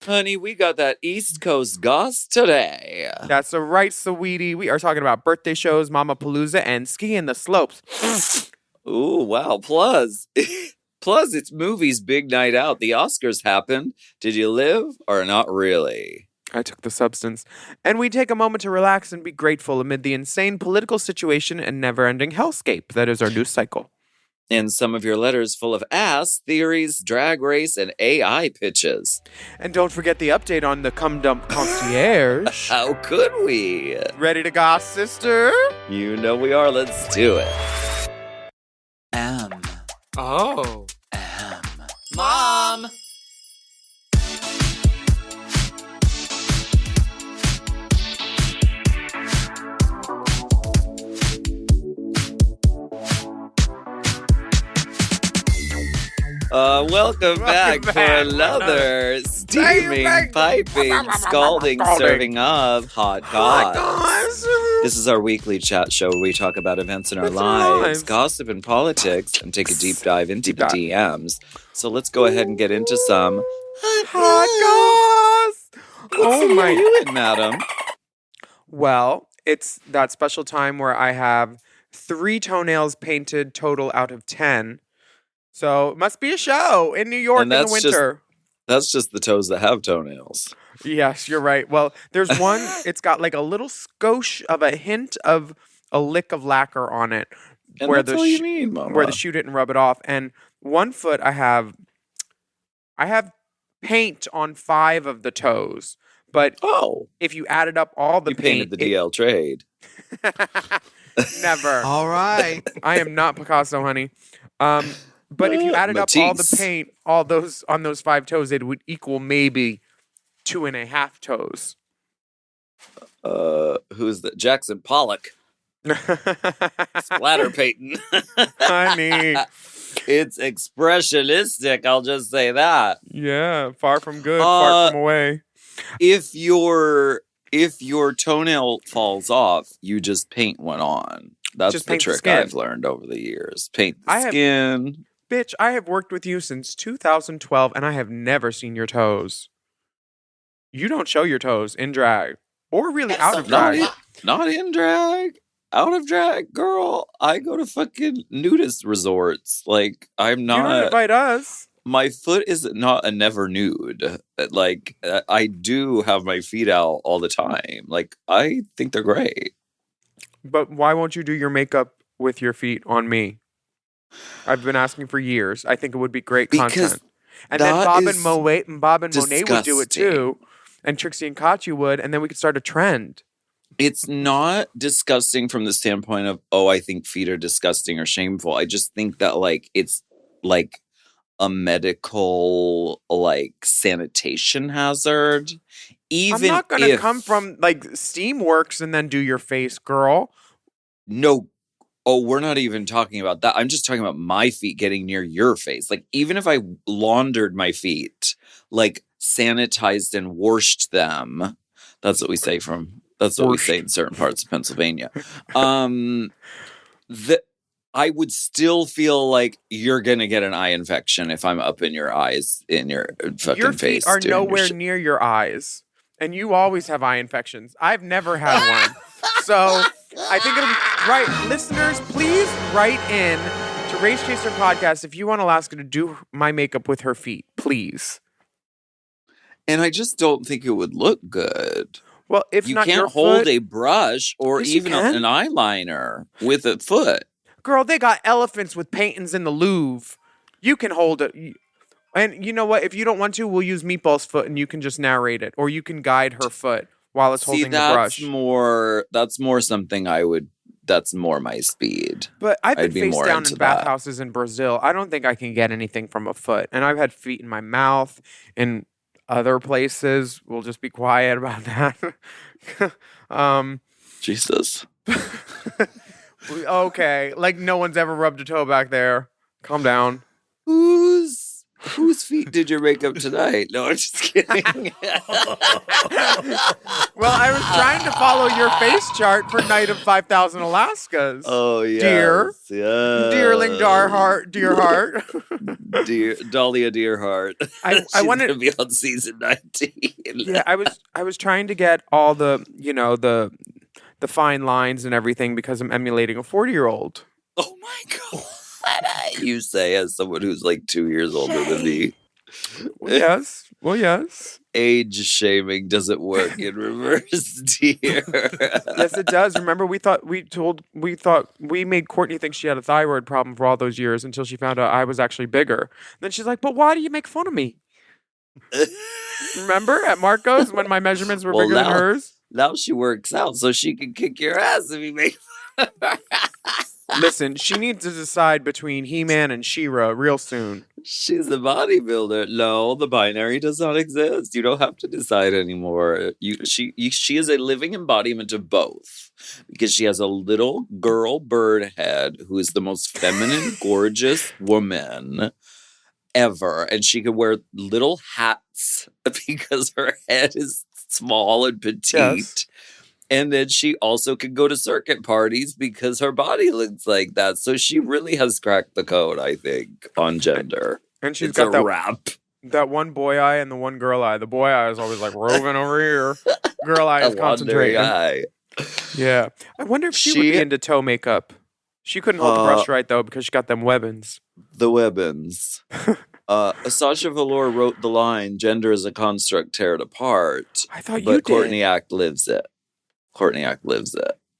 Honey, we got that East Coast GOSS today. That's a right, sweetie. We are talking about birthday shows, MOMapalooza, and skiing the slopes. Ooh, wow. Plus, it's movies' big night out. The Oscars happened. Did you live or not really? I took the substance. And we take a moment to relax and be grateful amid the insane political situation and never-ending hellscape that is our news cycle. And some of your letters full of ass, theories, drag race, and AI pitches. And don't forget the update on the Cum Dump Concierge. How could we? Ready to goss, sister? You know we are. Let's do it. Oh. Mom! Welcome back for another steaming, piping, scalding serving of hot goss. This is our weekly chat show where we talk about events in our lives, gossip and politics, and take a deep dive into the DMs. So let's go ahead and get into some hot goss. Oh my! You, madam. Well, it's that special time where I have 3 toenails painted total out of 10. So it must be a show in New York in the winter. That's just the toes that have toenails. Yes, you're right. Well, there's one, it's got like a little skosh of a hint of a lick of lacquer on it. And where that's all you need, Mama. Where the shoe didn't rub it off. And one foot I have paint on 5 of the toes. But if you added up all the paint... You painted the DL trade. Never. All right. I am not Picasso, honey. But if you added up all the paint, all those on those 5 toes, it would equal maybe 2.5 toes. Who's that? Jackson Pollock. Splatter painting. Honey. It's expressionistic, I'll just say that. Yeah, far from good, far from away. If your toenail falls off, you just paint one on. That's just the trick I've learned over the years. Paint the skin. Bitch, I have worked with you since 2012, and I have never seen your toes. You don't show your toes in drag. Or really out of drag. Not in drag. Out of drag. Girl, I go to fucking nudist resorts. Like, I'm not... You don't invite us. My foot is not a never nude. Like, I do have my feet out all the time. Like, I think they're great. But why won't you do your makeup with your feet on me? I've been asking for years. I think it would be great content. And then Bob and Monet would do it too. And Trixie and Katya would. And then we could start a trend. It's not disgusting from the standpoint of, I think feet are disgusting or shameful. I just think that, like, it's like a medical, like, sanitation hazard. Even I'm not going to come from, like, Steamworks and then do your face, girl. No. Oh, we're not even talking about that. I'm just talking about my feet getting near your face. Like, even if I laundered my feet, like, sanitized and washed them. That's what we say we say in certain parts of Pennsylvania. I would still feel like you're going to get an eye infection if I'm up in your eyes, in your fucking your face. Your feet are nowhere near your eyes. And you always have eye infections. I've never had one. So I think it'll be right. Listeners, please write in to Race Chaser Podcast if you want Alaska to do my makeup with her feet. Please. And I just don't think it would look good. Well, if you not your can't hold foot, a brush or yes, even an eyeliner with a foot. Girl, they got elephants with paintings in the Louvre. You can hold it. And you know what? If you don't want to, we'll use Meatball's foot and you can just narrate it. Or you can guide her foot while it's holding the brush. That's more something that's more my speed. But I've been face down in bathhouses in Brazil. I don't think I can get anything from a foot. And I've had feet in my mouth in other places. We'll just be quiet about that. Jesus. Okay. Like no one's ever rubbed a toe back there. Calm down. Whose Whose feet did your makeup tonight? No, I'm just kidding. Well, I was trying to follow your face chart for Night of 5,000 Alaskas. Oh, yes. Dear. Yes. Dearling dear heart. Dear Dahlia Dearheart. I She's wanted gonna be on season 19. Yeah, I was trying to get all the, the fine lines and everything because I'm emulating a 40-year-old. Oh my God. You say as someone who's like 2 years older than me. Well, yes. Age shaming doesn't work in reverse, dear. Yes, it does. Remember, we thought we made Courtney think she had a thyroid problem for all those years until she found out I was actually bigger. Then she's like, "But why do you make fun of me?" Remember at Marco's when my measurements were bigger than hers? Now she works out so she can kick your ass if you make fun of her. Listen, she needs to decide between He-Man and She-Ra real soon. She's a bodybuilder. No, the binary does not exist. You don't have to decide anymore. She is a living embodiment of both because she has a little girl bird head who is the most feminine, gorgeous woman ever. And she can wear little hats because her head is small and petite. Yes. And then she also can go to circuit parties because her body looks like that. So she really has cracked the code, I think, on gender. And she's got that rap. That one boy eye and the one girl eye. The boy eye is always like roving over here. Girl eye is concentrating. Eye. Yeah. I wonder if she would be into toe makeup. She couldn't hold the brush right, though, because she got them webbins. The webbins. Sasha Velour wrote the line, "Gender is a construct, tear it apart." I thought you did. But Courtney Act lives it.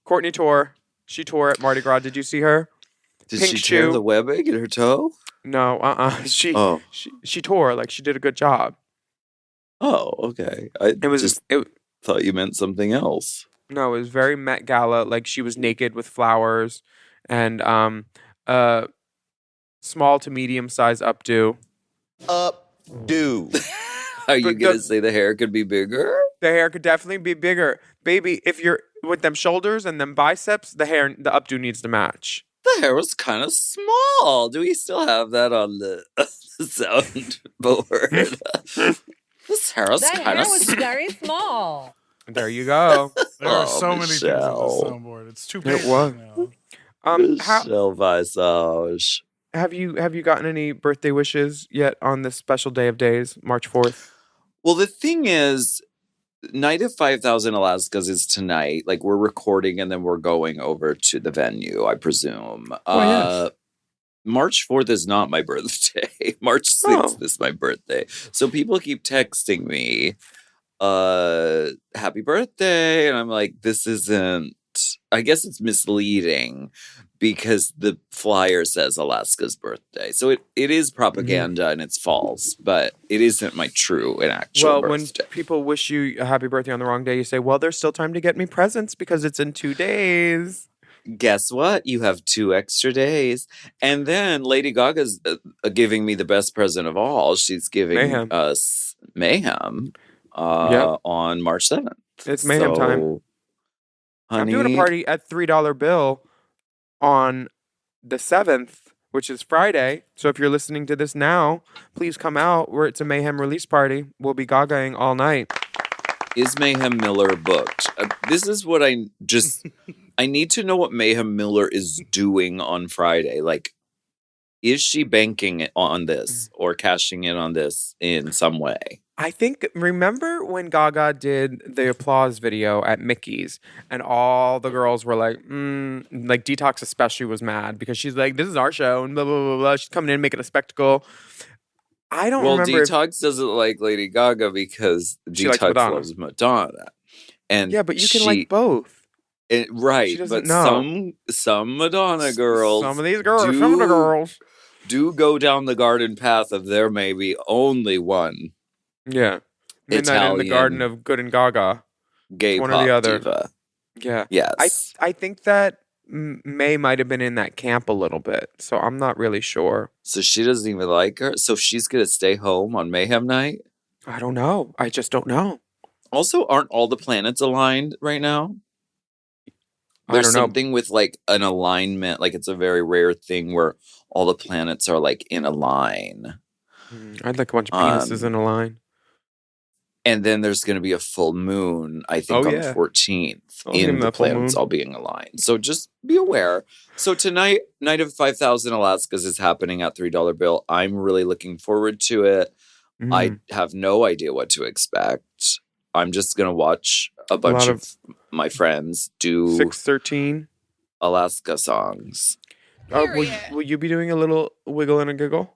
Courtney tore. She tore at Mardi Gras. Did you see her? Did she tear the webbing in her toe? No, She tore. Like, she did a good job. Oh, okay. I thought you meant something else. No, it was very Met Gala. Like, she was naked with flowers and small to medium size updo. Updo. Are you going to say the hair could be bigger? The hair could definitely be bigger. Baby, if you're with them shoulders and them biceps, the updo needs to match. The hair was kind of small. Do we still have that on the soundboard? This hair was kind of small. was very small. There you go. There are so many things on the soundboard. It's 2 pages now. Michelle Visage. Have you gotten any birthday wishes yet on this special day of days, March 4th? Well, the thing is, Night of 5,000 Alaskas is tonight. Like, we're recording and then we're going over to the venue, I presume. Yes. March 4th is not my birthday. March 6th is my birthday. So people keep texting me, happy birthday. And I'm like, this isn't, I guess it's misleading because the flyer says Alaska's birthday. So it is propaganda and it's false, but it isn't my true and actual birthday. Well, when people wish you a happy birthday on the wrong day, you say, well, there's still time to get me presents because it's in 2 days. Guess what? You have 2 extra days. And then Lady Gaga's giving me the best present of all. She's giving us Mayhem on March 7th. It's Mayhem time. Honey, I'm doing a party at $3 bill on the 7th, which is Friday. So if you're listening to this now, please come out where it's a Mayhem release party. We'll be gagaing all night. Is Mayhem Miller booked? This is what I need to know what Mayhem Miller is doing on Friday. Like, is she banking on this or cashing in on this in some way? I think, remember when Gaga did the applause video at Mickey's and all the girls were like, like Detox especially was mad because she's like, this is our show and blah, blah, blah, blah. She's coming in making a spectacle. I don't remember. Well, Detox doesn't like Lady Gaga because Detox loves Madonna. And yeah, but you can like both. Right, but know. Some Madonna girls, some of these girls, some of the girls do go down the garden path of there may be only one. Yeah, Midnight in the Garden of Good and Gaga. Gay one pop or the other. Diva. Yeah. Yes. I think that May might have been in that camp a little bit, so I'm not really sure. So she doesn't even like her. So she's gonna stay home on Mayhem night. I don't know. I just don't know. Also, aren't all the planets aligned right now? There's something with like an alignment, like it's a very rare thing where all the planets are like in a line. I'd like a bunch of penises in a line. And then there's going to be a full moon, I think, on the 14th in the planets all being aligned. So just be aware. So tonight, Night of 5,000 Alaskas is happening at $3 bill. I'm really looking forward to it. I have no idea what to expect. I'm just going to watch a bunch of my friends do 613 Alaska songs. Will you be doing a little wiggle and a giggle?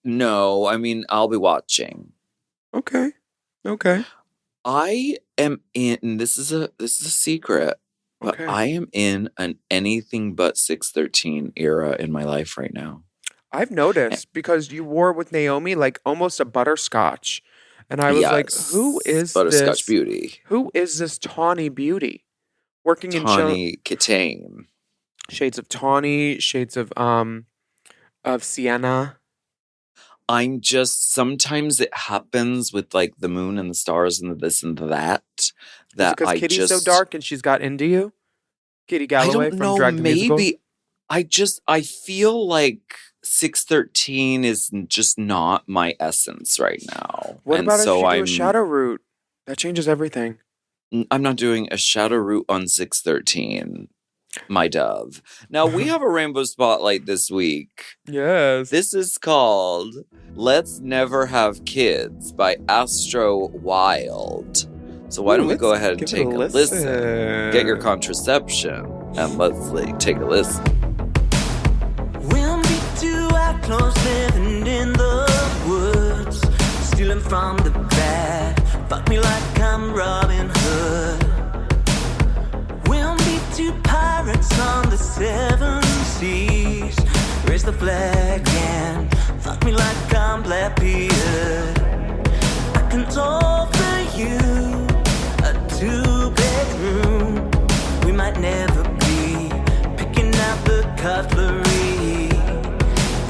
No, I mean, I'll be watching. Okay. I am in. This is a secret, but I am in an anything but 613 era in my life right now. I've noticed because you wore with Naomi like almost a butterscotch, and I was like, "Who is Butterscotch Beauty? Who is this tawny beauty working Tawny Kitane? Shades of tawny, shades of sienna." I'm just, sometimes it happens with like the moon and the stars and the this and the that. Because Kitty's so dark and she's got into you? Kitty Galloway from Drag the Musical? Maybe. I feel like 613 is just not my essence right now. What about if you do a shadow root? That changes everything. I'm not doing a shadow root on 613. My dove. Now, we have a rainbow spotlight this week. Yes. This is called Let's Never Have Kids by Astro Wild. So why don't we go ahead and take a listen. Get your contraception and let's take a listen. We'll be two outlaws living in the woods, stealing from the bad. Fuck me like I'm Robin Hood. Two pirates on the 7 seas, raise the flag and fuck me like I'm Blackbeard. I can offer you a 2-bedroom. We might never be picking out the cutlery,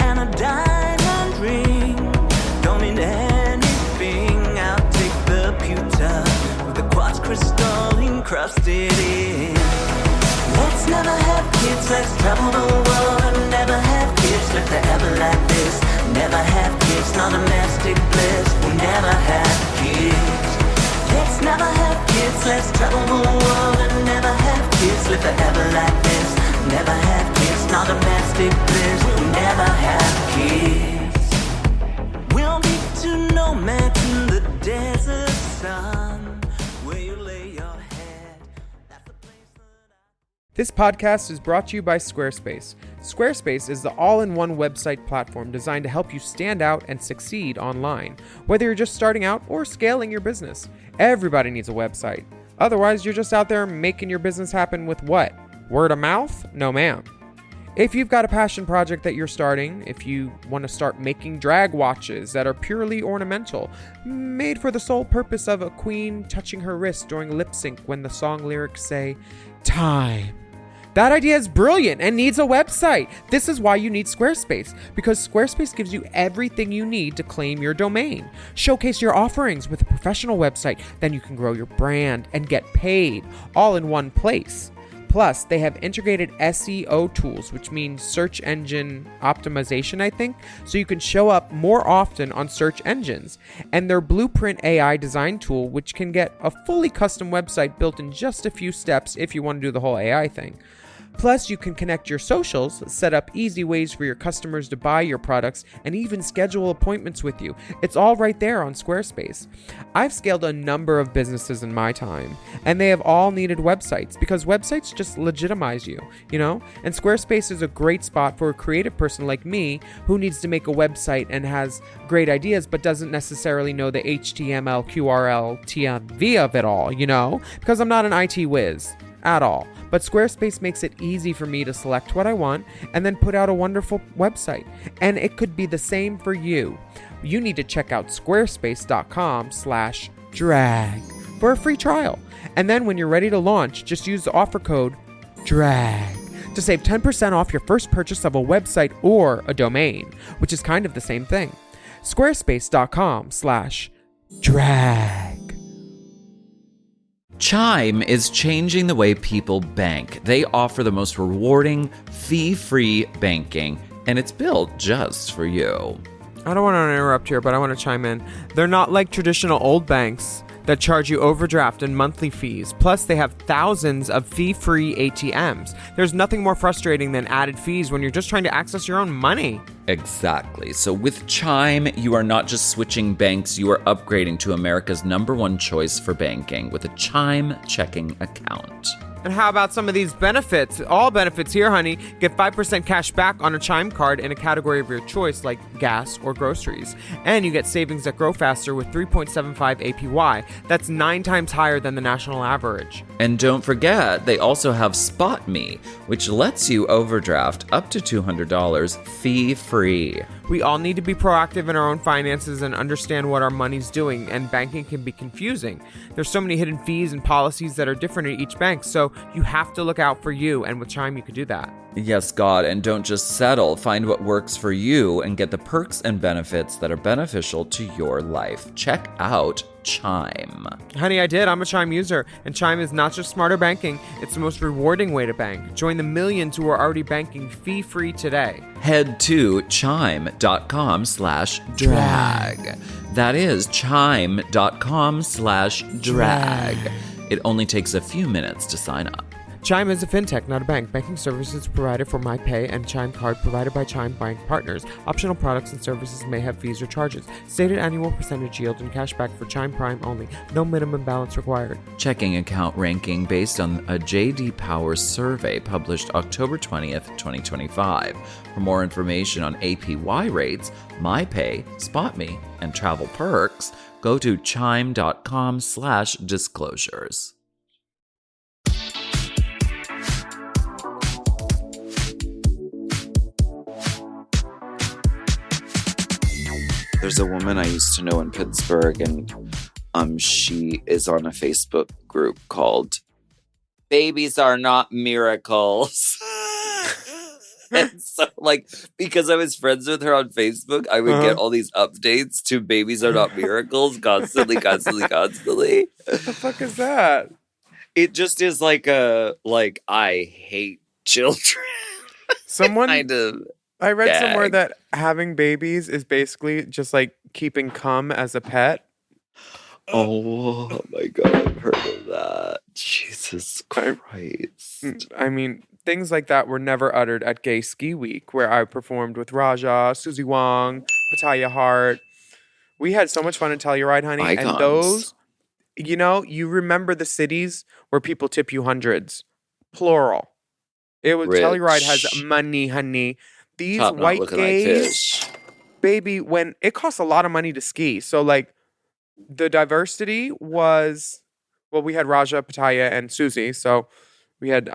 and a diamond ring don't mean anything. I'll take the pewter with the quartz crystal encrusted in. Let's never have kids, let's travel the world and never have kids. Live forever like this, never have kids, not domestic bliss. We'll never have kids. Let's never have kids, let's travel the world and never have kids. Live forever like this, never have kids, not domestic bliss. We'll never have kids. We'll be two nomads in the desert sun, where you lay your head. This podcast is brought to you by Squarespace. Squarespace is the all-in-one website platform designed to help you stand out and succeed online. Whether you're just starting out or scaling your business, everybody needs a website. Otherwise, you're just out there making your business happen with what? Word of mouth? No, ma'am. If you've got a passion project that you're starting, if you want to start making drag watches that are purely ornamental, made for the sole purpose of a queen touching her wrist during lip sync when the song lyrics say, "Time." That idea is brilliant and needs a website. This is why you need Squarespace, because Squarespace gives you everything you need to claim your domain. Showcase your offerings with a professional website, then you can grow your brand and get paid all in one place. Plus, they have integrated SEO tools, which means search engine optimization, I think, so you can show up more often on search engines. And their Blueprint AI design tool, which can get a fully custom website built in just a few steps if you want to do the whole AI thing. Plus, you can connect your socials, set up easy ways for your customers to buy your products, and even schedule appointments with you. It's all right there on Squarespace. I've scaled a number of businesses in my time, and they have all needed websites because websites just legitimize you, you know? And Squarespace is a great spot for a creative person like me who needs to make a website and has great ideas but doesn't necessarily know the HTML, QRL, TMV of it all, you know? Because I'm not an IT whiz at all. But Squarespace makes it easy for me to select what I want and then put out a wonderful website. And it could be the same for you. You need to check out squarespace.com/drag for a free trial. And then when you're ready to launch, just use the offer code DRAG to save 10% off your first purchase of a website or a domain, which is kind of the same thing. Squarespace.com/drag. Chime is changing the way people bank. They offer the most rewarding, fee-free banking and it's built just for you. I don't want to interrupt here, but I want to chime in. They're not like traditional old banks that charge you overdraft and monthly fees. Plus, they have thousands of fee-free ATMs. There's nothing more frustrating than added fees when you're just trying to access your own money. Exactly. So with Chime, you are not just switching banks, you are upgrading to America's #1 choice for banking with a Chime checking account. And how about some of these benefits? All benefits here, honey. Get 5% cash back on a Chime card in a category of your choice, like gas or groceries. And you get savings that grow faster with 3.75 APY. That's 9 times higher than the national average. And don't forget, they also have Spot Me, which lets you overdraft up to $200 fee-free. We all need to be proactive in our own finances and understand what our money's doing, and banking can be confusing. There's so many hidden fees and policies that are different at each bank, so you have to look out for you, and with Chime you could do that. Yes, God, and don't just settle. Find what works for you and get the perks and benefits that are beneficial to your life. Check out Chime. Honey, I did. I'm a Chime user, and Chime is not just smarter banking, it's the most rewarding way to bank. Join the millions who are already banking fee-free today. Head to chime.com/drag. That is chime.com/drag. It only takes a few minutes to sign up. Chime is a fintech, not a bank. Banking services provided for MyPay and Chime Card provided by Chime Bank Partners. Optional products and services may have fees or charges. Stated annual percentage yield and cashback for Chime Prime only. No minimum balance required. Checking account ranking based on a J.D. Power survey published October 20th, 2025. For more information on APY rates, MyPay, SpotMe, and travel perks, go to chime.com/disclosures. There's a woman I used to know in Pittsburgh, and she is on a Facebook group called Babies Are Not Miracles. And so, because I was friends with her on Facebook, I would get all these updates to Babies Are Not Miracles constantly. What the fuck is that? It just is I hate children. Someone kind of. I read gag. somewhere that having babies is basically just like keeping cum as a pet. Oh my God, I've heard of that. Jesus Christ. I mean, things like that were never uttered at Gay Ski Week, where I performed with Raja, Susie Wong, Pataya Hart. We had so much fun in Telluride, honey. Icons. And those, you remember the cities where people tip you hundreds. Plural. It was Rich. Telluride has money, honey. These Top knot white looking like gays, fish. baby, when it costs a lot of money to ski. So the diversity was, well, we had Raja, Pataya, and Susie. So we had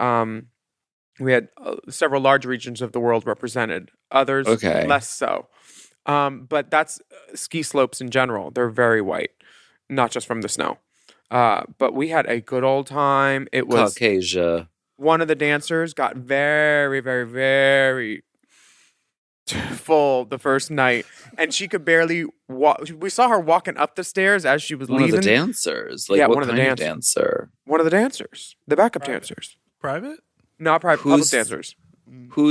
several large regions of the world represented. Others less so. But that's ski slopes in general. They're very white, not just from the snow. But we had a good old time. It was Caucasia. One of the dancers got very, very, very full the first night, and she could barely walk. We saw her walking up the stairs as she was leaving. One of the dancers. Yeah, what one of the kind of dancers. dancer? One of the dancers. The backup dancers. Private? Not private. Public dancers. Who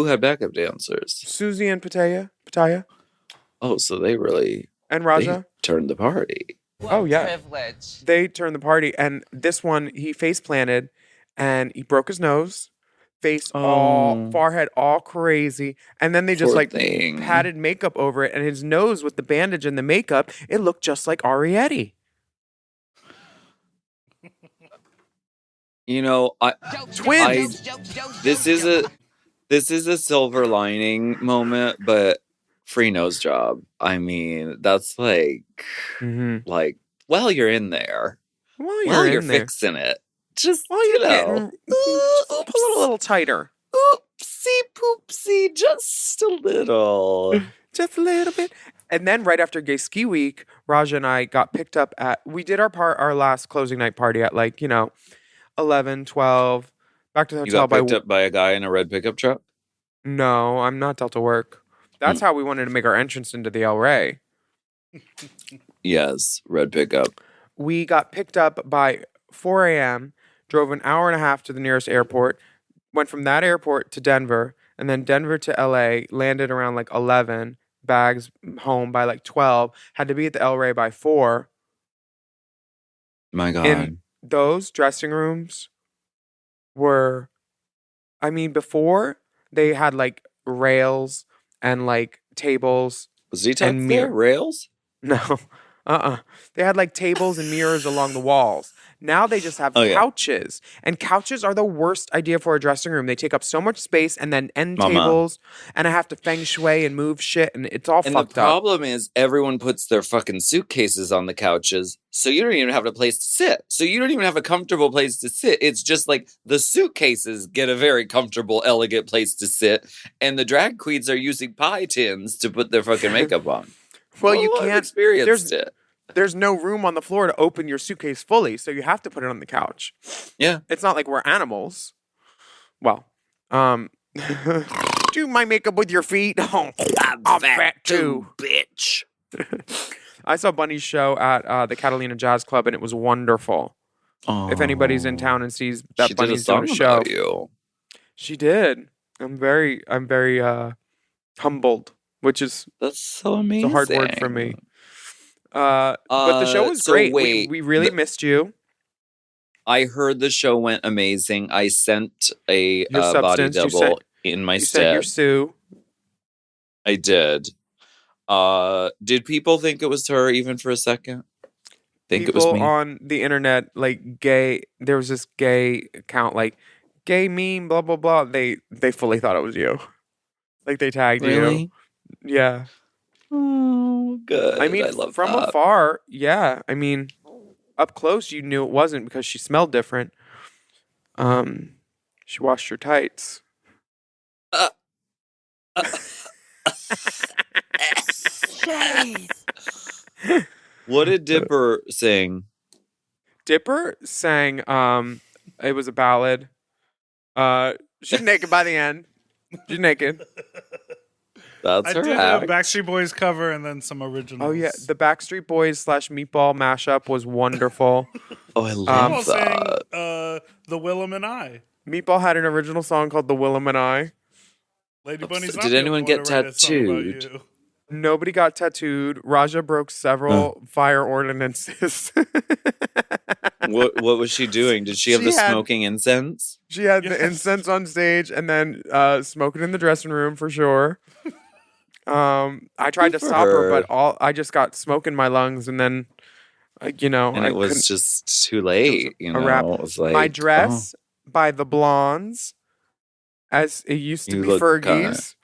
had backup dancers? Susie and Pataya. Oh, so they really And Raja. they turned the party. Oh, yeah. Privilege. They turned the party, and this one, he face planted, and he broke his nose. Face all, forehead all crazy. And then they just Poor thing. patted makeup over it. And his nose with the bandage and the makeup, it looked just like Arietti. Twins. This is a silver lining moment, but free nose job. I mean, that's well, you're in there. Well, You're in there. fixing it. Just, Pull a little tighter. Oopsie poopsie, just a little. Just a little bit. And then right after Gay Ski Week, Raja and I got picked up we did our last closing night party at 11, 12. Back to the You hotel got picked up by a guy in a red pickup truck? No, I'm not Delta Work. That's how we wanted to make our entrance into the El Rey. Yes, red pickup. We got picked up by 4 a.m., drove an hour and a half to the nearest airport, went from that airport to Denver, and then Denver to LA, landed around like 11, bags home by like 12, had to be at the El Rey by 4. My God. In those dressing rooms were, I mean, before they had like rails and like tables. Was Detox and there? Rails? No. They had like tables and mirrors along the walls. Now they just have couches. And couches are the worst idea for a dressing room. They take up so much space, and then end tables, and I have to feng shui and move shit, and it's all fucked up. And the problem is everyone puts their fucking suitcases on the couches, so you don't even have a place to sit. So you don't even have a comfortable place to sit. It's just like the suitcases get a very comfortable, elegant place to sit, and the drag queens are using pie tins to put their fucking makeup on. Well, you can't. Experienced it. There's no room on the floor to open your suitcase fully, so you have to put it on the couch. Yeah. It's not like we're animals. Well, do my makeup with your feet. Oh, I'm fat too, bitch. I saw Bunny's show at the Catalina Jazz Club, and it was wonderful. Oh. If anybody's in town and sees that Bunny's doing a show, you. She did. I'm very humbled, which is that's so amazing. It's a hard word for me. But the show was great. We really missed you. I heard the show went amazing. I sent a body double in my stead. You sent your Sue. I did. Did people think it was her even for a second? Think it was me? People on the internet, like gay. There was this gay account, like gay meme, blah blah blah. They fully thought it was you. Like they tagged you. Yeah. Oh, good. I mean, from afar, yeah. I mean, up close, you knew it wasn't because she smelled different. She washed her tights. What did Dipper sing? Dipper sang, it was a ballad. She's naked by the end. She's naked. That's I her did act. a Backstreet Boys cover and then some originals. Oh yeah, the Backstreet Boys / Meatball mashup was wonderful. Oh, I love that. Sang, the Willam and I. Meatball had an original song called "The Willam and I." Lady Bunny's not Did anyone get tattooed? Nobody got tattooed. Raja broke several fire ordinances. What was she doing? Did she have smoking incense? She had the incense on stage and then smoking in the dressing room for sure. I tried to stop her, but I just got smoke in my lungs, and then and it was just too late. It was like my dress by the Blondes, as it used to be Fergie's.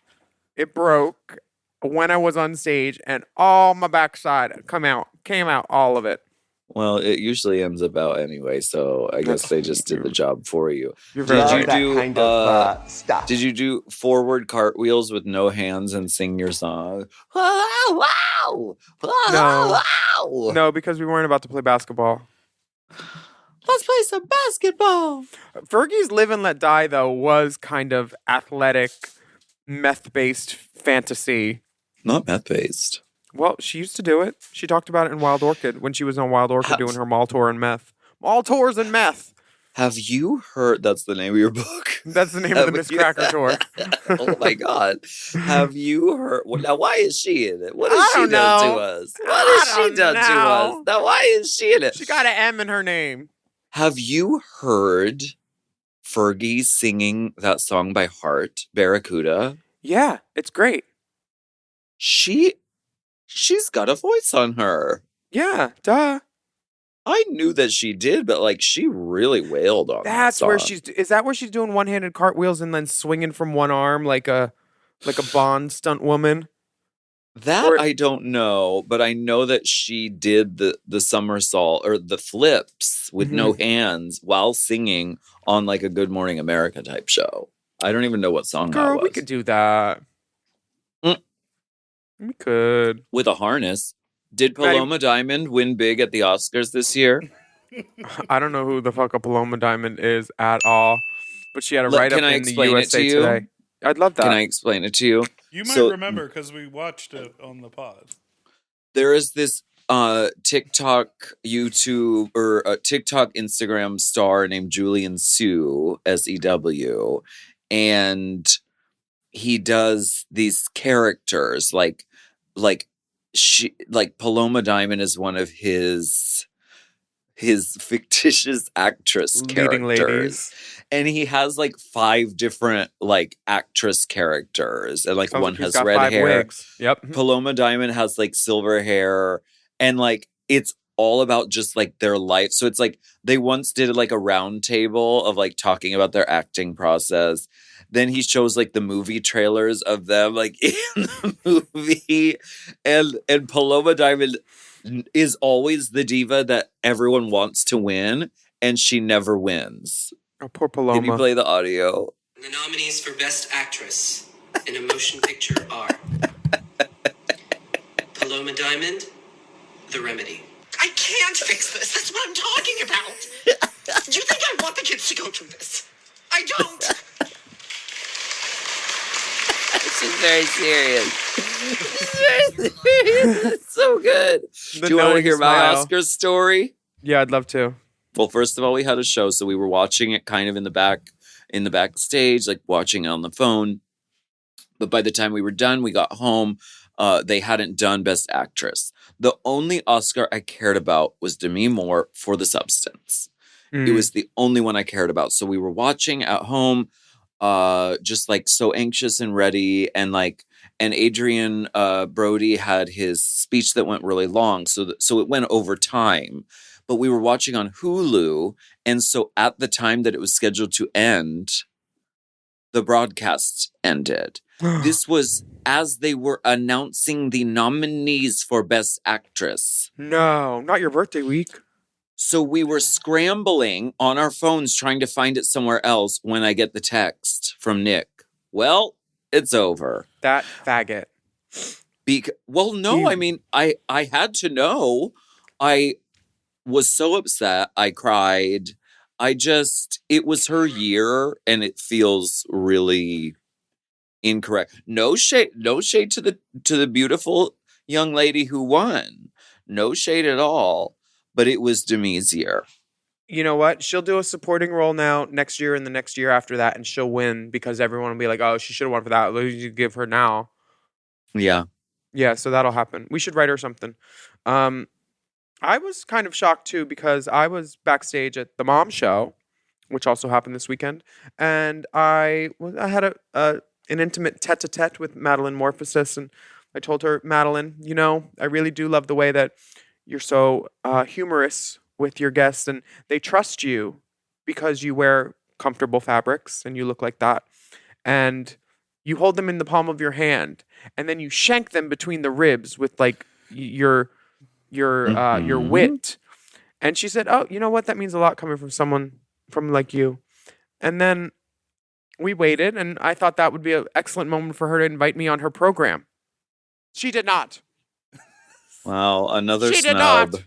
It broke when I was on stage, and all my backside came out, all of it. Well, it usually ends up out anyway, so I guess they just did the job for you. Did you do forward cartwheels with no hands and sing your song? No, because we weren't about to play basketball. Let's play some basketball. Fergie's Live and Let Die, though, was kind of athletic, meth-based fantasy. Not meth-based. Well, she used to do it. She talked about it in Wild Orchid when she was on Wild Orchid doing her mall tour and meth. Mall tours and meth. Have you heard? That's the name of your book. That's the name of the Miss Cracker tour. Oh my God. Have you heard? Well, now, why is she in it? What has she done to us? What has she done to us? Now, why is she in it? She got an M in her name. Have you heard Fergie singing that song by heart, Barracuda? Yeah, it's great. She's got a voice on her. Yeah, duh. I knew that she did, but she really wailed on that song. Is that where she's doing one-handed cartwheels and then swinging from one arm like a Bond stunt woman? I don't know, but I know that she did the somersault or the flips with no hands while singing on a Good Morning America type show. I don't even know what song that was. Girl, we could do that. We could. With a harness. Did Paloma Diamond win big at the Oscars this year? I don't know who the fuck a Paloma Diamond is at all, but she had a write-up in the USA Today. I'd love that. Can I explain it to you? You might remember because we watched it on the pod. There is this TikTok, YouTube, or TikTok, Instagram star named Julian Sue, SEW, and he does these characters like Paloma Diamond is one of his fictitious actress Leading characters. ladies. And he has like 5 different like actress characters, and like Sounds one like he's has got red 5 hair. wigs. Yep. Paloma Diamond has like silver hair, and like it's all about just like their life. So it's like they once did like a round table of like talking about their acting process. Then he shows like the movie trailers of them like in the movie, and Paloma Diamond is always the diva that everyone wants to win, and she never wins. Oh, poor Paloma. Can you play the audio? The nominees for Best Actress in a Motion Picture are Paloma Diamond, The Remedy. I can't fix this. That's what I'm talking about. You think I want the kids to go through this? I don't. She's very serious. It's so good. Do you want to hear my Oscar story? Yeah, I'd love to. Well, first of all, we had a show, so we were watching it kind of in the backstage, like watching it on the phone. But by the time we were done, we got home. They hadn't done Best Actress. The only Oscar I cared about was Demi Moore for The Substance. It was the only one I cared about. So we were watching at home, just like so anxious and ready, and Adrian Brody had his speech that went really long, so it went over time. But we were watching on Hulu, and so at the time that it was scheduled to end, the broadcast ended. This was as they were announcing the nominees for Best Actress. No, not your birthday week. So we were scrambling on our phones trying to find it somewhere else when I get the text from Nick. Well, it's over. That faggot. I mean, I had to know. I was so upset. I cried. It was her year, and it feels really incorrect. No shade to the beautiful young lady who won. No shade at all. But it was Demi's year. You know what? She'll do a supporting role now next year and the next year after that, and she'll win because everyone will be like, oh, she should have won for that. What did you give her now? Yeah. Yeah, so that'll happen. We should write her something. I was kind of shocked, too, because I was backstage at the Mom Show, which also happened this weekend, and I had an intimate tete-a-tete with Madeline Morphosis, and I told her, Madeline, I really do love the way that you're so humorous with your guests, and they trust you because you wear comfortable fabrics and you look like that. And you hold them in the palm of your hand, and then you shank them between the ribs with like your wit. And she said, oh, you know what? That means a lot coming from someone from like you. And then we waited, and I thought that would be an excellent moment for her to invite me on her program. She did not. Wow, another She did snub. not.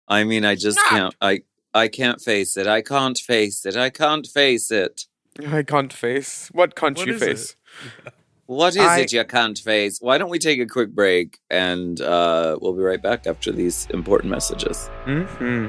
I mean, I just can't. I can't face it. I can't face it. I can't face it. I can't face. What can't you face? What is it you can't face? Why don't we take a quick break, and we'll be right back after these important messages. Mm-hmm.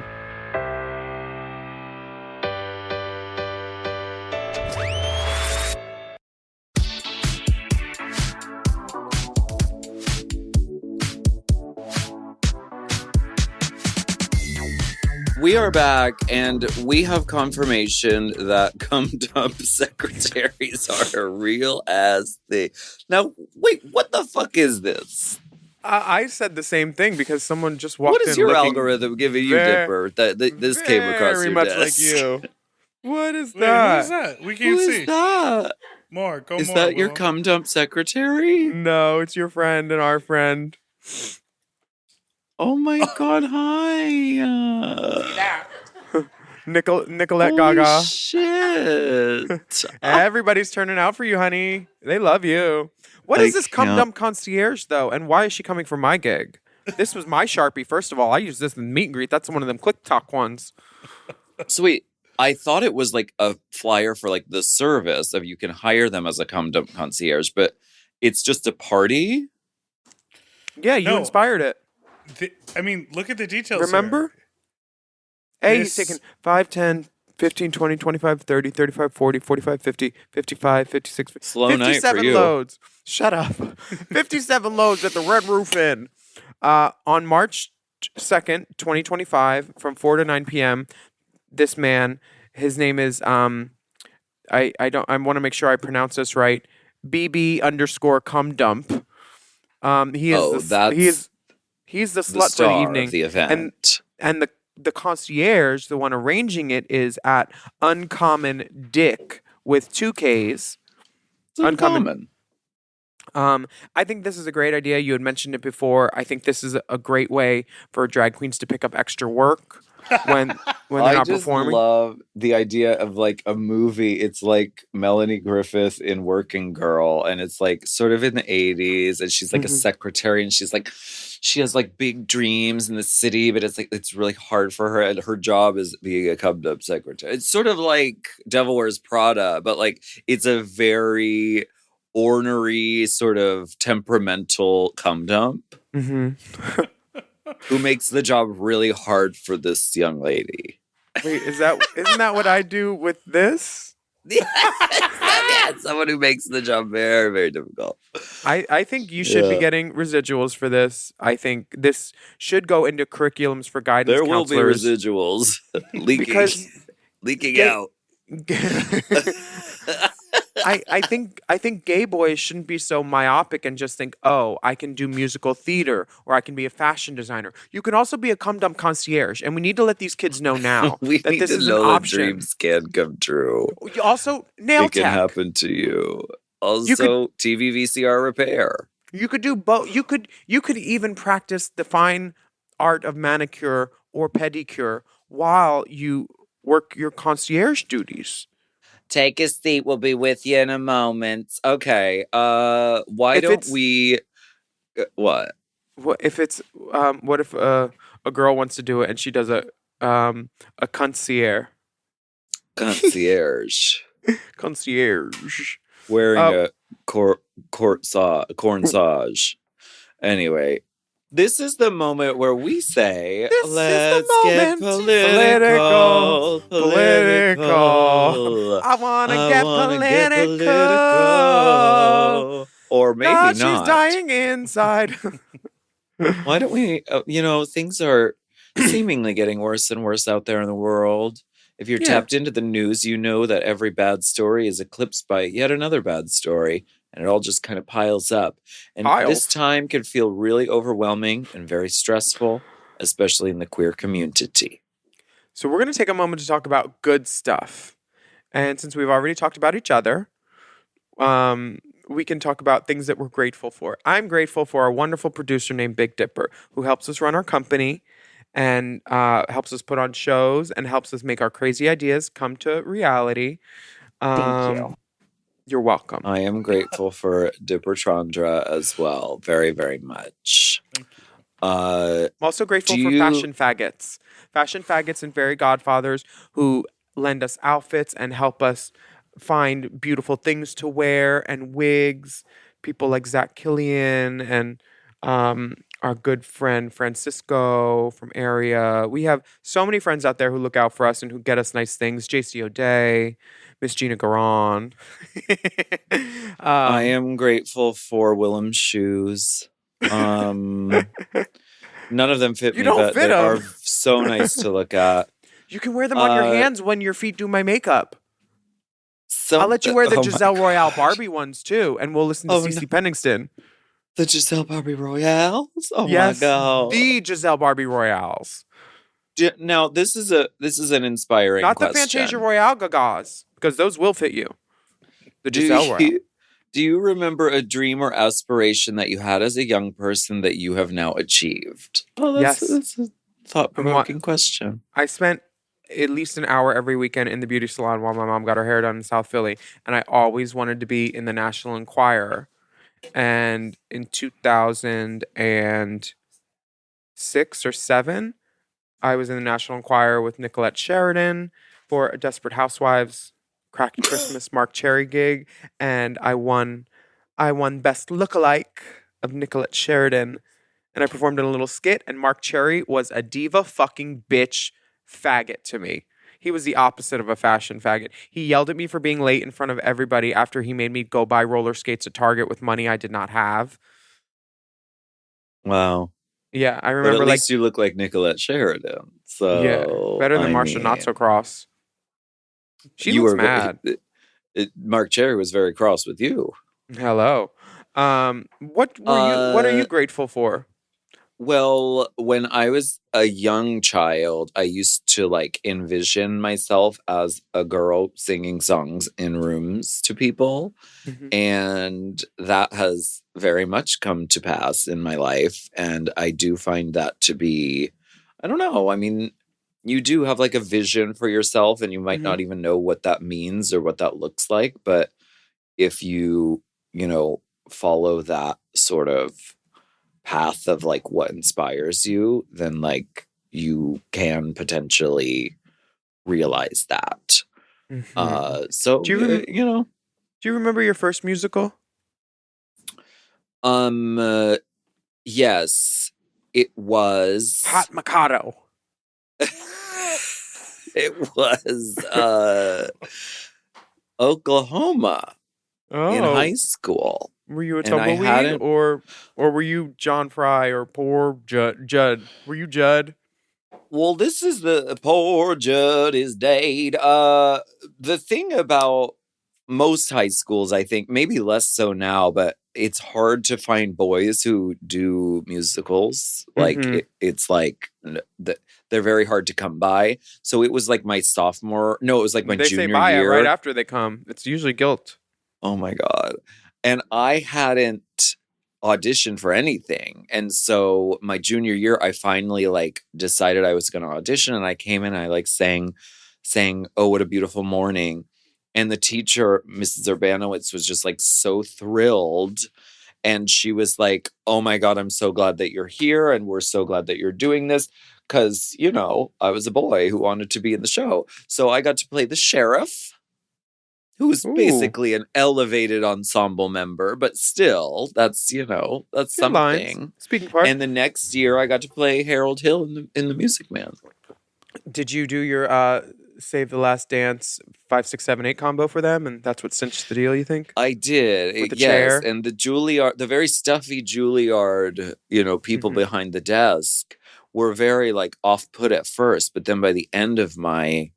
We are back, and we have confirmation that cum-dump secretaries are a real-ass thing. Now, wait, what the fuck is this? I said the same thing because someone just walked in. What is your looking algorithm giving you, Dipper, that this came across very your much desk? like you. What is Wait, that? who is that? We can't Who see. is that? More. Go Is more. that your Will. cum-dump secretary? No, it's your friend and our friend. Oh my god, hi. Nicolette Holy Gaga. shit. Everybody's turning out for you, honey. They love you. What is this cum dump concierge, though? And why is she coming for my gig? This was my Sharpie, first of all. I use this in meet and greet. That's one of them Click Talk ones. So wait, I thought it was like a flyer for like the service of you can hire them as a cum dump concierge, but it's just a party? Yeah, you inspired it. Look at the details. Remember? Hey, he's taking 5, 10, 15, 20, 25, 30, 35, 40, 45, 50, 55, 56, Slow night for 57 you. loads. Shut up. 57 loads at the Red Roof Inn. On March 2nd, 2025, from 4 to 9 p.m., this man, his name is, I want to make sure I pronounce this right, BB_cum dump. He is he's the slut for the star evening. of the event. And the concierge, the one arranging it, is at Uncommon Dick with 2 Ks. It's uncommon. I think this is a great idea. You had mentioned it before. I think this is a great way for drag queens to pick up extra work when they're not performing. I love the idea of like a movie. It's like Melanie Griffith in Working Girl, and it's like sort of in the 80s, and she's like a secretary, and she's like, she has like big dreams in the city, but it's like it's really hard for her, and her job is being a cum-dump secretary. It's sort of like Devil Wears Prada, but like it's a very ornery, sort of temperamental cum-dump. Who makes the job really hard for this young lady. Wait, isn't that what I do with this? Yeah, someone who makes the job very, very difficult. I think you should be getting residuals for this. I think this should go into curriculums for guidance There will counselors. be residuals leaking out. I think gay boys shouldn't be so myopic and just think, oh, I can do musical theater or I can be a fashion designer. You can also be a cum-dump concierge, and we need to let these kids know now that this is an option. Dreams can come true. Also, nail it can tech. happen to you. Also, TV VCR repair. You could do both. You could even practice the fine art of manicure or pedicure while you work your concierge duties. Take a seat. We'll be with you in a moment. Okay. Why don't we? What? What if it's? What if a girl wants to do it and she does a concierge? Concierge. Concierge. Wearing a corsage. Anyway. This is the moment where we say, let's get political. I want to get political. Or maybe not. She's dying inside. Why don't we, things are seemingly getting worse and worse out there in the world. If you're tapped into the news, you know that every bad story is eclipsed by yet another bad story. And it all just kind of piles up. And this time can feel really overwhelming and very stressful, especially in the queer community. So we're going to take a moment to talk about good stuff. And since we've already talked about each other, we can talk about things that we're grateful for. I'm grateful for a wonderful producer named Big Dipper, who helps us run our company and helps us put on shows and helps us make our crazy ideas come to reality. Thank you. You're welcome. I am grateful for Dipper Chandra as well. Very, very much. Thank you. I'm also grateful for fashion faggots. Fashion faggots and fairy godfathers who lend us outfits and help us find beautiful things to wear and wigs. People like Zach Killian and our good friend Francisco from area. We have so many friends out there who look out for us and who get us nice things. JC O'Day, Miss Gina Garon. I am grateful for Willam's shoes. None of them fit me, but they are so nice to look at. You can wear them on your hands when your feet do my makeup. I'll let you wear the Giselle Royale Barbie ones too, and we'll listen to CeCe Penningston. The Giselle Barbie Royales? Oh yes, my God. The Giselle Barbie Royales. Now, this is an inspiring Not question. the Fantasia Royale Gagas, because those will fit you. The Giselle Royale. Do you remember a dream or aspiration that you had as a young person that you have now achieved? Oh, that's a thought-provoking question. I spent at least an hour every weekend in the beauty salon while my mom got her hair done in South Philly, and I always wanted to be in the National Enquirer. And in 2006 or 7, I was in the National Enquirer with Nicolette Sheridan for a Desperate Housewives Cracky Christmas Mark Cherry gig, and I won Best Lookalike of Nicolette Sheridan, and I performed in a little skit, and Mark Cherry was a diva fucking bitch faggot to me. He was the opposite of a fashion faggot. He yelled at me for being late in front of everybody after he made me go buy roller skates at Target with money I did not have. Wow. Yeah, I But remember at like least you look like Nicolette Sheridan. yeah, So better than I Marsha mean, Not So Cross. She you looks were mad. Mark Cherry was very cross with you. Hello. What are you grateful for? Well, when I was a young child, I used to like envision myself as a girl singing songs in rooms to people. Mhm. And that has very much come to pass in my life. And I do find that to be, I don't know. I mean, you do have like a vision for yourself, and you might Mhm. not even know what that means or what that looks like. But if you, follow that sort of path of like what inspires you, then like you can potentially realize that. Mhm. So, Do you rem- you know, Do you remember your first musical? uh, yes, it was. Hot Mikado. It was Oklahoma in Oh, high school. were you a And I tumbleweed hadn't. or were you John Fry or poor Judd? Were you Judd? Well, this is the poor Judd is dead. The thing about most high schools, I think, maybe less so now, but it's hard to find boys who do musicals. Like Mhm. it's like they're very hard to come by. So it was like my sophomore. No, it was like my They say junior bye year. right after they come. It's usually guilt. Oh my God. And I hadn't auditioned for anything. And so my junior year, I finally like decided I was going to audition, and I came in and I like sang, Oh, What a Beautiful Morning. And the teacher, Mrs. Urbanowitz, was just like so thrilled. And she was like, oh my God, I'm so glad that you're here. And we're so glad that you're doing this. Cause, I was a boy who wanted to be in the show. So I got to play the sheriff, who's Ooh. basically an elevated ensemble member, but still, that's Good something. lines. Speaking part. And the next year, I got to play Harold Hill in the Music Man. Did you do your Save the Last Dance 5, 6, 7, 8 combo for them, and that's what cinched the deal? You think? I did, With the yes, chair? and the Juilliard, the very stuffy Juilliard, people Mhm. behind the desk were very like off-put at first, but then by the end of my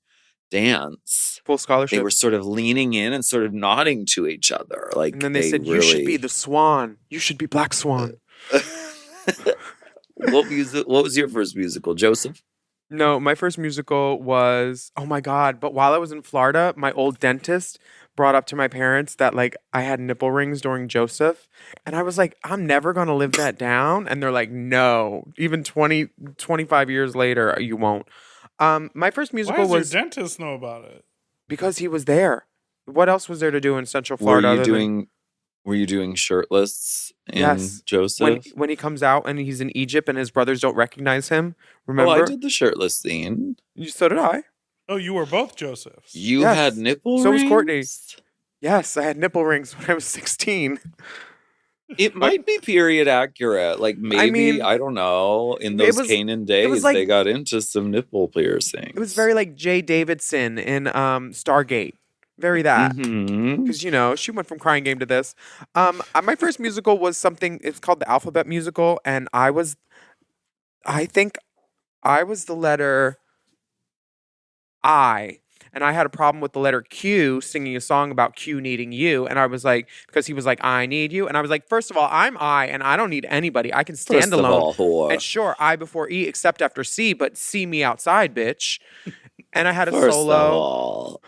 dance, Full scholarship. they were sort of leaning in and sort of nodding to each other, like and then they they said, really. "You should be the Swan. You should be Black Swan." What was your first musical, Joseph? No, my first musical was, oh my God. But while I was in Florida, my old dentist brought up to my parents that like I had nipple rings during Joseph. And I was like, I'm never going to live that down. And they're like, no, even 20, 25 years later, you won't. My first Why musical does was your dentist know about it? because he was there. What else was there to do in Central Were Florida? you doing shirtless in Yes. Joseph? When he comes out and he's in Egypt and his brothers don't recognize him, Oh, remember? I did the shirtless scene. So did I. Oh, you were both Josephs. You Yes. had nipple So was rings? Courtney. Yes, I had nipple rings when I was 16. It might be period accurate. Like maybe, mean, I don't know, in it those was- Canaan days, like- they got into some nipple piercings. It was very like Jay Davidson in Stargate. Very that. Mhm. Because, she went from Crying Game to this. My first musical was something, it's called the Alphabet Musical. And I think I was the letter I. And I had a problem with the letter Q singing a song about Q needing you. And I was like, because he was like, I need you. And I was like, first of all, I'm I and I don't need anybody. I can stand First alone. of all, whore. And sure, I before E except after C, but see me outside, bitch. And I had a First of solo. all.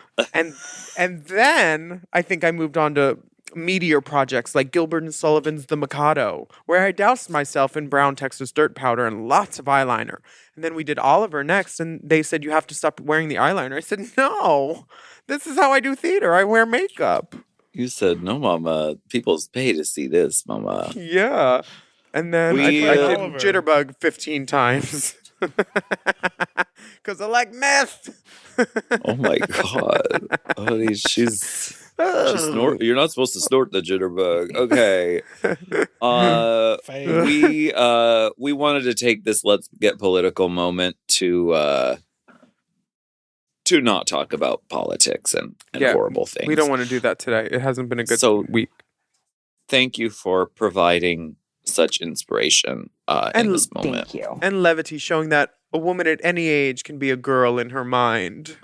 And then I think I moved on to meteor projects like Gilbert and Sullivan's The Mikado, where I doused myself in brown Texas dirt powder and lots of eyeliner. And then we did Oliver next, and they said, you have to stop wearing the eyeliner. I said, no, this is how I do theater. I wear makeup. You said, no, mama, people's pay to see this, mama. Yeah. And then I did Oliver. Jitterbug 15 times. Because I like meth. Oh my God. Oh, she's snort. You're not supposed to snort the jitterbug. Okay. Fake. We wanted to take this let's get political moment to to not talk about politics and horrible things. We don't want to do that today. It hasn't been a good week. Thank you for providing such inspiration in this moment. Thank you. And levity, showing that a woman at any age can be a girl in her mind.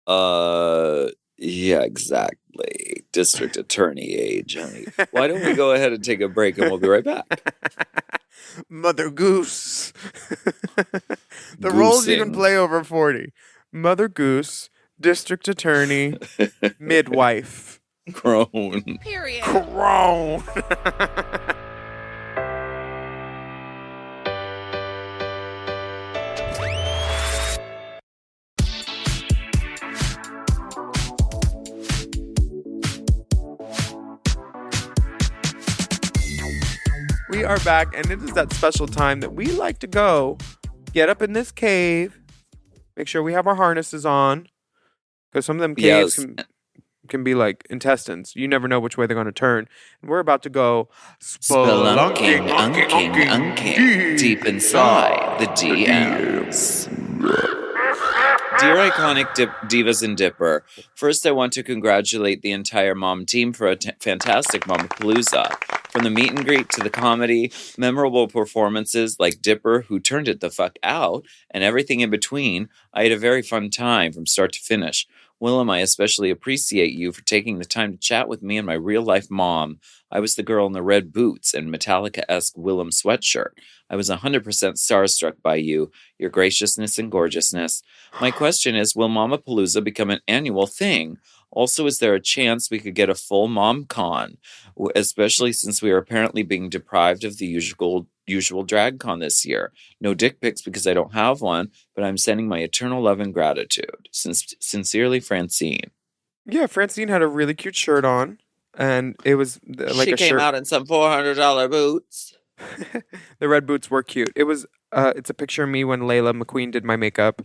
Yeah, exactly. District attorney age, honey. Why don't we go ahead and take a break and we'll be right back. Mother Goose. The roles you can play over 40. Mother Goose, district attorney, midwife. Crone. Period. Crone. We are back, and it is that special time that we like to go get up in this cave, make sure we have our harnesses on, because some of them caves can be like intestines. You never know which way they're going to turn. And we're about to go spelunking, unking, deep inside the DMs. Dear iconic divas and Dipper, first I want to congratulate the entire mom team for a fantastic MOMapalooza. From the meet and greet to the comedy, memorable performances like Dipper, who turned it the fuck out, and everything in between, I had a very fun time from start to finish. Willam, I especially appreciate you for taking the time to chat with me and my real-life mom. I was the girl in the red boots and Metallica-esque Willam sweatshirt. I was 100% starstruck by you, your graciousness and gorgeousness. My question is, will MOMapalooza become an annual thing? Also, is there a chance we could get a full mom con, especially since we are apparently being deprived of the usual drag con this year? No dick pics because I don't have one, but I'm sending my eternal love and gratitude. Sincerely, Francine. Yeah, Francine had a really cute shirt on, and it was like she came out in some $400 boots. The red boots were cute. It was. It's a picture of me when Layla McQueen did my makeup.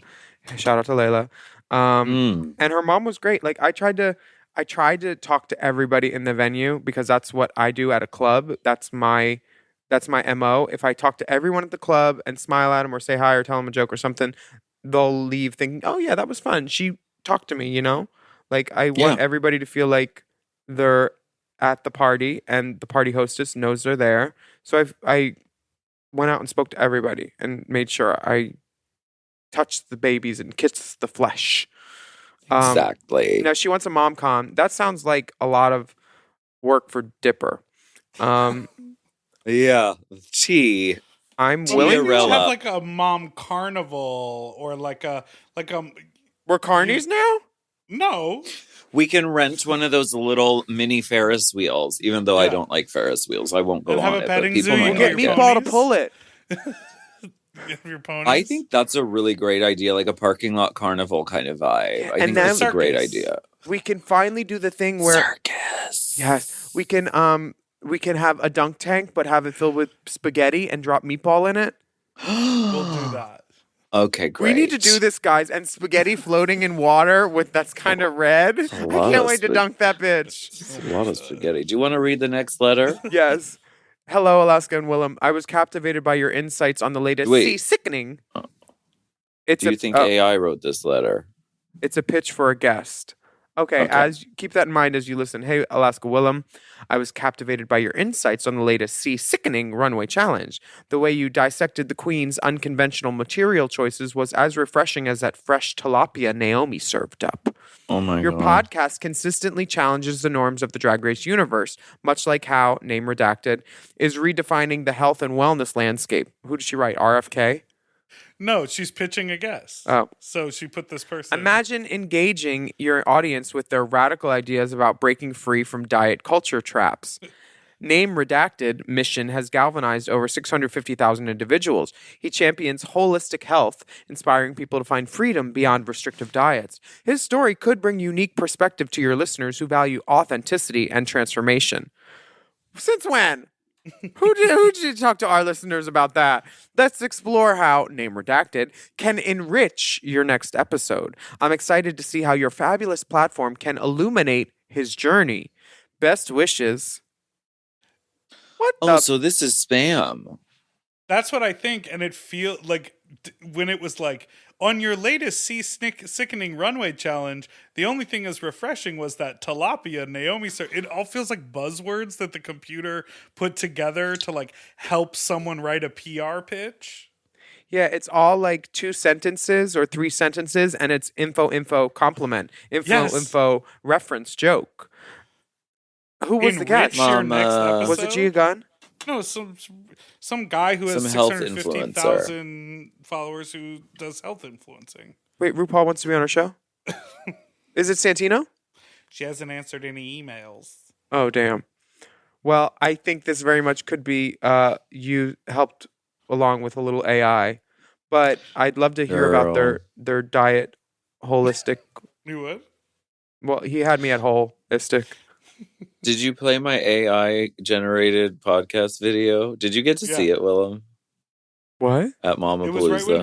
Shout out to Layla. And her mom was great. Like I tried to talk to everybody in the venue because that's what I do at a club. That's my MO. If I talk to everyone at the club and smile at them or say hi or tell them a joke or something, they'll leave thinking, "Oh yeah, that was fun. She talked to me," you know? Like I want everybody to feel like they're at the party and the party hostess knows they're there. So I went out and spoke to everybody and made sure I touched the babies and kissed the flesh. Exactly. Now she wants a mom con. That sounds like a lot of work for Dipper. Yeah. T. I'm Well, willing maybe to we'll have like a mom carnival or like a We're carnies now? No. We can rent one of those little mini Ferris wheels, even though I don't like Ferris wheels. I won't go And have on a it. petting But people zoo. might We'll get like it. Meatball to ponies? pull it. You have your ponies. I think that's a really great idea, like a parking lot carnival kind of vibe. I think then- that's a great Circus. idea. We can finally do the thing where Circus. yes, we can have a dunk tank but have it filled with spaghetti and drop meatball in it. We'll do that. Okay, great. We need to do this, guys, and spaghetti floating in water that's kind of red. I lot can't of wait to dunk that bitch. It's a lot of spaghetti. Do you want to read the next letter? Yes. Hello, Alaska and Willam. I was captivated by your insights on the latest Wait. sickening. Do you think AI wrote this letter? It's a pitch for a guest. Okay, keep that in mind as you listen. Hey, Alaska Willam, I was captivated by your insights on the latest sickening runway challenge. The way you dissected the queen's unconventional material choices was as refreshing as that fresh tilapia Naomi served up. Oh my Your God. podcast consistently challenges the norms of the Drag Race universe, much like how, name redacted, is redefining the health and wellness landscape. Who did she write? RFK? No, she's pitching a guest. Oh. So she put this person. Imagine engaging your audience with their radical ideas about breaking free from diet culture traps. Name redacted mission has galvanized over 650,000 individuals. He champions holistic health, inspiring people to find freedom beyond restrictive diets. His story could bring unique perspective to your listeners who value authenticity and transformation. Since when? Who did you talk to our listeners about that? Let's explore how, name redacted, can enrich your next episode. I'm excited to see how your fabulous platform can illuminate his journey. Best wishes. What Oh, so this is spam. That's what I think, and it feels like when it was like On your latest Sickening Runway Challenge, the only thing as refreshing was that tilapia, Naomi, it all feels like buzzwords that the computer put together to like help someone write a PR pitch. Yeah, it's all like 2 sentences or 3 sentences, and it's info, compliment, info, reference, joke. Who was the guest? Your next episode. Was it Gia Gunn? No, some guy who has 650,000 followers who does health influencing. Wait, RuPaul wants to be on our show? Is it Santino? She hasn't answered any emails. Oh, damn. Well, I think this very much could be you helped along with a little AI, but I'd love to hear about their diet holistic. You what? Well, he had me at holistic. Did you play my AI generated podcast video? Did you get to see it, Willam? What? At MOMapalooza. It was right when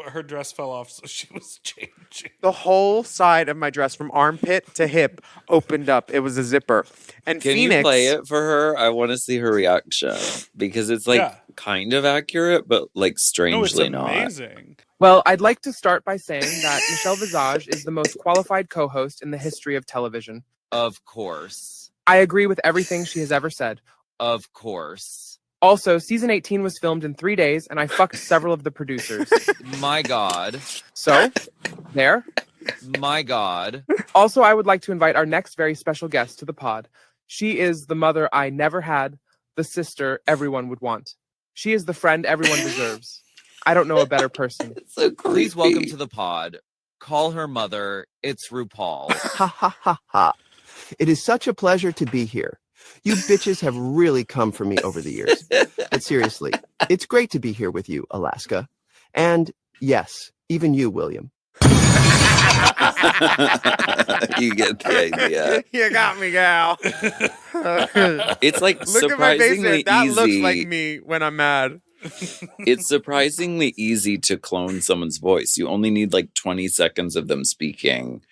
her dress fell off, so she was changing. The whole side of my dress from armpit to hip opened up. It was a zipper. And Can Phoenix, you play it for her? I want to see her reaction because it's like kind of accurate, but like strangely not. Amazing. Well, I'd like to start by saying that Michelle Visage is the most qualified co-host in the history of television. Of course. I agree with everything she has ever said. Of course. Also, season 18 was filmed in 3 days, and I fucked several of the producers. My God. So, there. My God. Also, I would like to invite our next very special guest to the pod. She is the mother I never had, the sister everyone would want. She is the friend everyone deserves. I don't know a better person. So please welcome to the pod. Call her mother. It's RuPaul. Ha ha ha ha. It is such a pleasure to be here. You bitches have really come for me over the years. But seriously, it's great to be here with you, Alaska. And yes, even you, William. You get the idea. You got me, gal. It's like Look surprisingly at my face. That easy. looks like me when I'm mad. It's surprisingly easy to clone someone's voice. You only need like 20 seconds of them speaking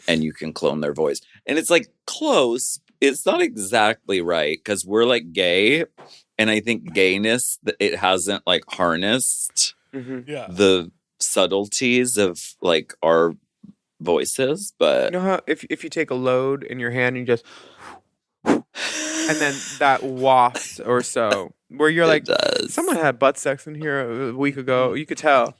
and you can clone their voice. And it's like close. It's not exactly right because we're like gay. And I think gayness, it hasn't like harnessed the subtleties of like our voices. But you know how if you take a load in your hand and you just and then that waft or so where you're like, someone had butt sex in here a week ago. You could tell.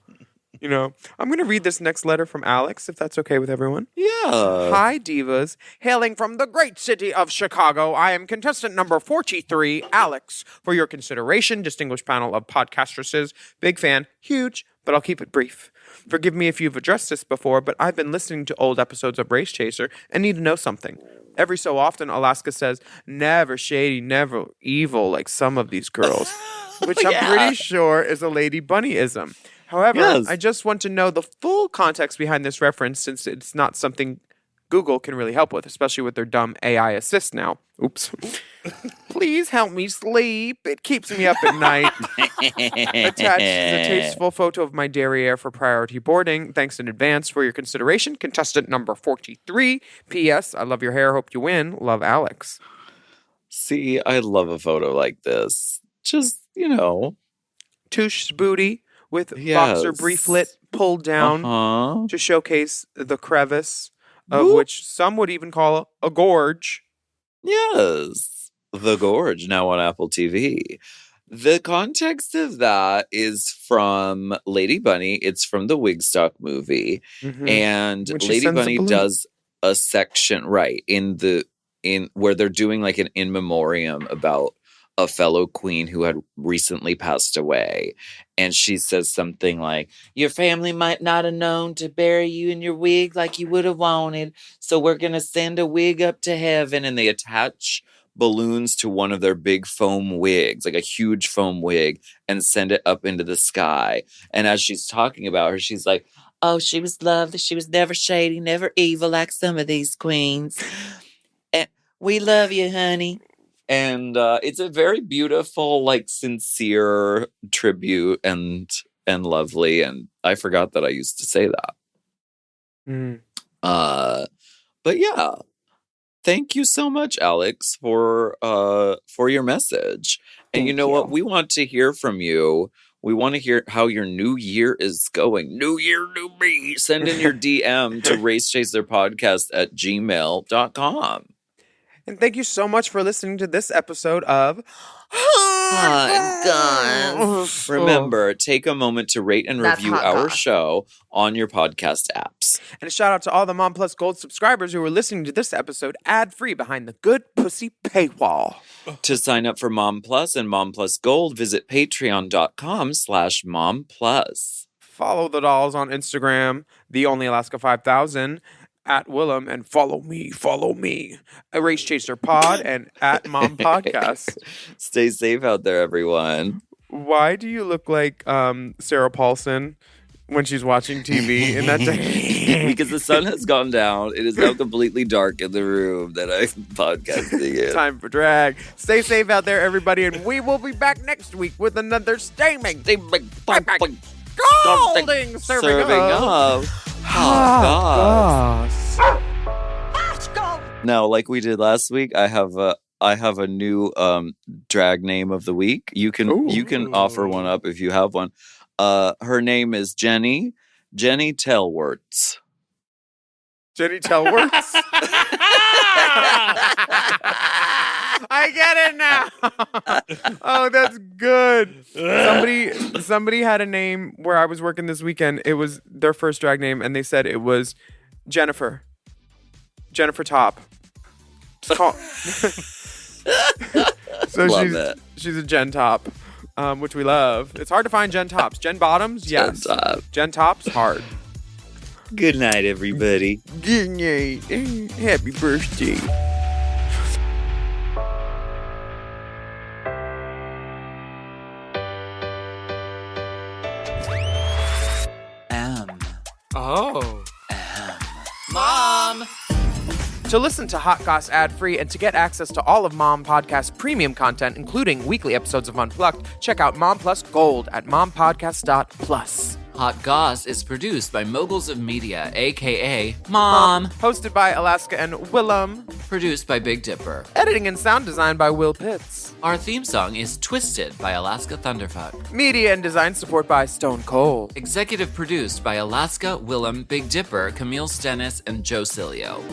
You know, I'm going to read this next letter from Alex, if that's okay with everyone. Yeah. Hi, divas. Hailing from the great city of Chicago, I am contestant number 43, Alex. For your consideration, distinguished panel of podcastresses. Big fan, huge, but I'll keep it brief. Forgive me if you've addressed this before, but I've been listening to old episodes of Race Chaser and need to know something. Every so often, Alaska says, never shady, never evil like some of these girls, which I'm pretty sure is a Lady Bunnyism. However, I just want to know the full context behind this reference since it's not something Google can really help with, especially with their dumb AI assist now. Oops. Please help me sleep. It keeps me up at night. Attached is a tasteful photo of my derriere for priority boarding. Thanks in advance for your consideration. Contestant number 43. P.S. I love your hair. Hope you win. Love, Alex. See, I love a photo like this. Just, you know. Touche booty with boxer brieflet pulled down to showcase the crevice of which some would even call a gorge. Yes. The Gorge, now on Apple TV. The context of that is from Lady Bunny. It's from the Wigstock movie. Mm-hmm. And Lady Bunny does a section, in where they're doing like an in memoriam about a fellow queen who had recently passed away. And she says something like, your family might not have known to bury you in your wig like you would have wanted. So we're going to send a wig up to heaven. And they attach balloons to one of their big foam wigs, like a huge foam wig, and send it up into the sky. And as she's talking about her, she's like, oh, she was lovely. She was never shady, never evil like some of these queens. And we love you, honey. And it's a very beautiful, like, sincere tribute and lovely. And I forgot that I used to say that. Mm. But yeah, thank you so much, Alex, for your message. And you know what? We want to hear from you. We want to hear how your new year is going. New year, new me. Send in your DM to racechaserpodcast@gmail.com. And thank you so much for listening to this episode of Remember, take a moment to rate and That's review hot our goss. show on your podcast apps. And a shout out to all the Mom Plus Gold subscribers who are listening to this episode ad-free behind the Good Pussy paywall. To sign up for Mom Plus and Mom Plus Gold, visit patreon.com/momplus. Follow the dolls on Instagram, the Only Alaska 5000, at Willam, and follow me, a Race Chaser Pod, and at Mom Podcast. Stay safe out there, everyone. Why do you look like Sarah Paulson when she's watching TV in that Because the sun has gone down. It is now completely dark in the room that I'm podcasting in. Time for drag. Stay safe out there, everybody, and we will be back next week with another steaming, scalding serving of hot goss. Let's go. Now, like we did last week, I have a new drag name of the week. You can offer one up if you have one. Her name is Jenny Tellworts. Jenny Tellworts? I get it now. Oh, that's good. Somebody had a name where I was working this weekend. It was their first drag name, and they said it was Jennifer Top. So Love she's a Jen Top, which we love. It's hard to find Jen Tops. Jen Bottoms, yes. Jen Top. Jen Tops, hard. Good night, everybody. Good night. Happy birthday. Oh. Mom! To listen to Hot Goss ad-free and to get access to all of Mom Podcast premium content, including weekly episodes of Unplugged, check out Mom Plus Gold at mompodcast.plus. Hot Goss is produced by Moguls of Media, aka Mom. Hosted by Alaska and Willam. Produced by Big Dipper. Editing and sound design by Will Pitts. Our theme song is Twisted by Alaska Thunderfuck. Media and design support by Stone Cold. Executive produced by Alaska, Willam, Big Dipper, Camille Stennis, and Joe Cilio.